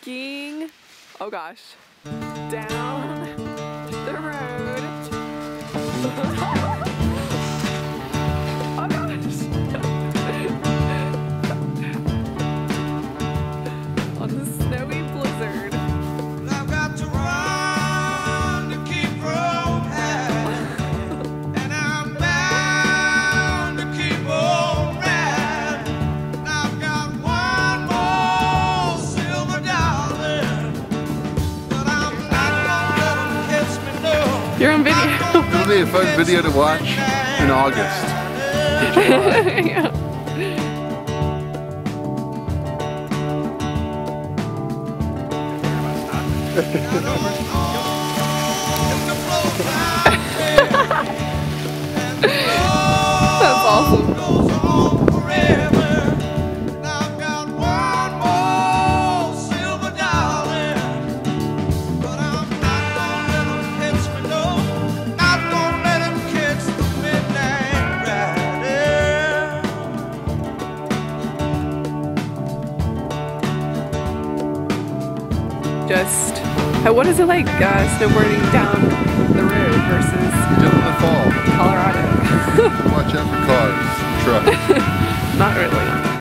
skiing, oh gosh, down the road. Oh gosh. On the snowy blizzard. I've got to run to keep from having, and I'm bound to keep on riding. I've got one more silver dollar, but I'm not gonna let 'em catch me, no. You're on video. It'll be a fun video to watch in August. Yeah. That's awesome. Just, what is it like snowboarding down